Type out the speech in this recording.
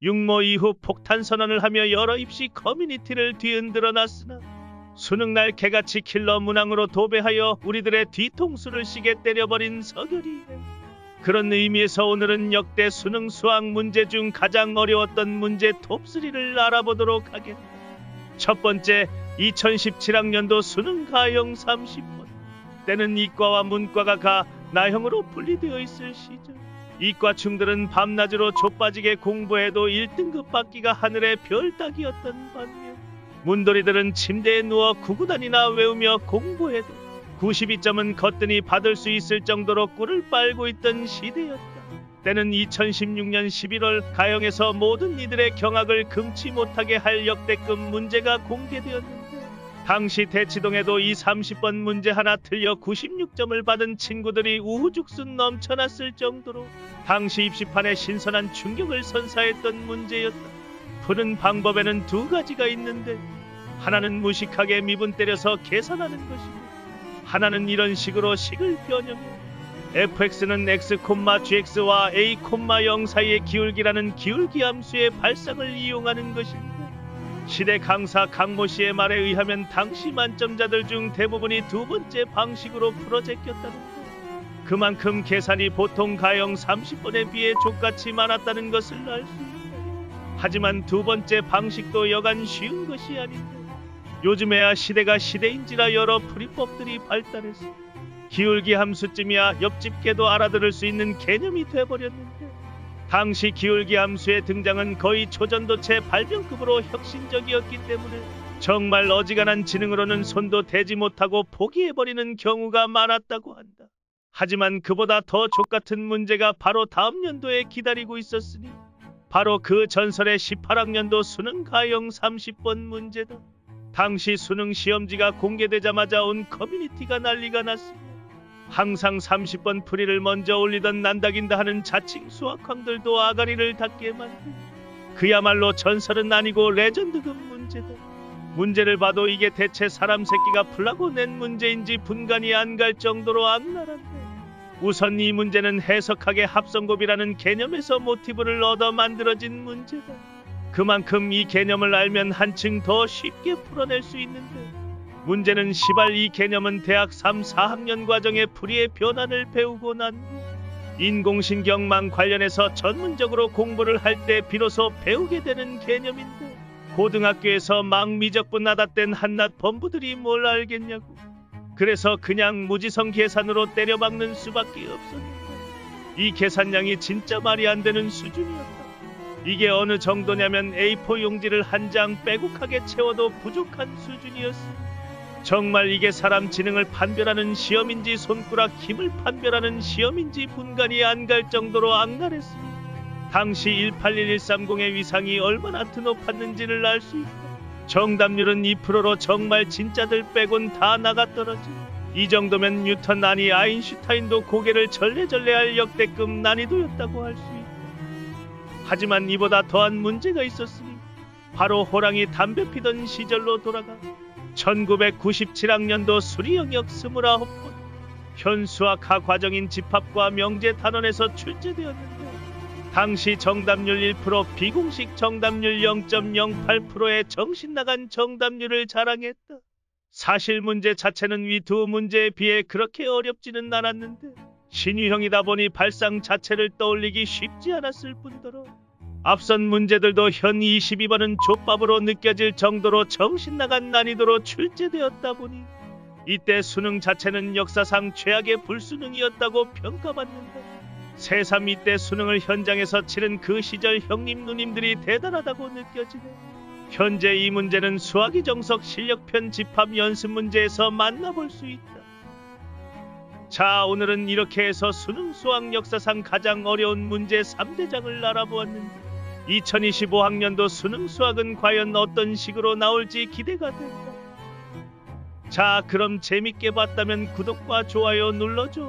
육모 이후 폭탄 선언을 하며 여러 입시 커뮤니티를 뒤흔들어 놨으나 수능날 개같이 킬러 문항으로 도배하여 우리들의 뒤통수를 시게 때려버린 서결이. 그런 의미에서 오늘은 역대 수능 수학 문제 중 가장 어려웠던 문제 톱3를 알아보도록 하겠다. 첫 번째, 2017학년도 수능 가형 30번. 때는 이과와 문과가 나형으로 분리되어 있을 시절. 이과충들은 밤낮으로 좆빠지게 공부해도 1등급 받기가 하늘의 별 따기였던 반면 문돌이들은 침대에 누워 구구단이나 외우며 공부해도 92점은 거뜬히 받을 수 있을 정도로 꿀을 빨고 있던 시대였다. 때는 2016년 11월 가형에서 모든 이들의 경악을 금치 못하게 할 역대급 문제가 공개되었는데 당시 대치동에도 이 30번 문제 하나 틀려 96점을 받은 친구들이 우후죽순 넘쳐났을 정도로 당시 입시판에 신선한 충격을 선사했던 문제였다. 푸는 방법에는 두 가지가 있는데 하나는 무식하게 미분 때려서 계산하는 것이고 하나는 이런 식으로 식을 변형해 fx는 x, gx와 a, 0 사이의 기울기라는 기울기 함수의 발상을 이용하는 것입니다. 시대 강사 강모 씨의 말에 의하면 당시 만점자들 중 대부분이 두 번째 방식으로 풀어 제꼈다는데 그만큼 계산이 보통 가형 30번에 비해 족같이 많았다는 것을 알 수 있다. 하지만 두 번째 방식도 여간 쉬운 것이 아닌데 요즘에야 시대가 시대인지라 여러 풀이법들이 발달해서 기울기 함수쯤이야 옆집 개도 알아들을 수 있는 개념이 돼버렸는데 당시 기울기 함수의 등장은 거의 초전도체 발명급으로 혁신적이었기 때문에 정말 어지간한 지능으로는 손도 대지 못하고 포기해버리는 경우가 많았다고 한다. 하지만 그보다 더 족같은 문제가 바로 다음 연도에 기다리고 있었으니 바로 그 전설의 18학년도 수능 가형 30번 문제다. 당시 수능 시험지가 공개되자마자 온 커뮤니티가 난리가 났으며 항상 30번 풀이를 먼저 올리던 난다긴다 하는 자칭 수학황들도 아가리를 닫게 만든 그야말로 전설은 아니고 레전드급 문제다. 문제를 봐도 이게 대체 사람 새끼가 풀라고 낸 문제인지 분간이 안 갈 정도로 악랄한데 우선 이 문제는 해석학의 합성곱이라는 개념에서 모티브를 얻어 만들어진 문제다. 그만큼 이 개념을 알면 한층 더 쉽게 풀어낼 수 있는데 문제는 시발 이 개념은 대학 3, 4학년 과정의 풀이의 변환을 배우고 난 후 인공신경망 관련해서 전문적으로 공부를 할 때 비로소 배우게 되는 개념인데 고등학교에서 막 미적분 나다뗀 한낱 범부들이 뭘 알겠냐고. 그래서 그냥 무지성 계산으로 때려박는 수밖에 없었는데 이 계산량이 진짜 말이 안 되는 수준이었다. 이게 어느 정도냐면 A4 용지를 한 장 빼곡하게 채워도 부족한 수준이었어. 정말 이게 사람 지능을 판별하는 시험인지 손가락 힘을 판별하는 시험인지 분간이 안 갈 정도로 악랄했으니 당시 181130의 위상이 얼마나 드높았는지를 알 수 있다. 정답률은 2%로 정말 진짜들 빼곤 다 나갔더라지. 이 정도면 뉴턴 아니 아인슈타인도 고개를 절레절레할 역대급 난이도였다고 할 수 있다. 하지만 이보다 더한 문제가 있었으니 바로 호랑이 담배 피던 시절로 돌아가 1997학년도 수리 영역 29번 현수학하 과정인 집합과 명제 단원에서 출제되었는데 당시 정답률 1%, 비공식 정답률 0.08%의 정신나간 정답률을 자랑했다. 사실 문제 자체는 위 두 문제에 비해 그렇게 어렵지는 않았는데 신유형이다 보니 발상 자체를 떠올리기 쉽지 않았을 뿐더러 앞선 문제들도 현 22번은 족밥으로 느껴질 정도로 정신나간 난이도로 출제되었다 보니 이때 수능 자체는 역사상 최악의 불수능이었다고 평가받는다. 새삼 이때 수능을 현장에서 치른 그 시절 형님 누님들이 대단하다고 느껴지네. 현재 이 문제는 수학이 정석 실력편 집합 연습 문제에서 만나볼 수 있다. 자, 오늘은 이렇게 해서 수능 수학 역사상 가장 어려운 문제 3대장을 알아보았는데 2025학년도 수능 수학은 과연 어떤 식으로 나올지 기대가 된다. 자, 그럼 재밌게 봤다면 구독과 좋아요 눌러줘.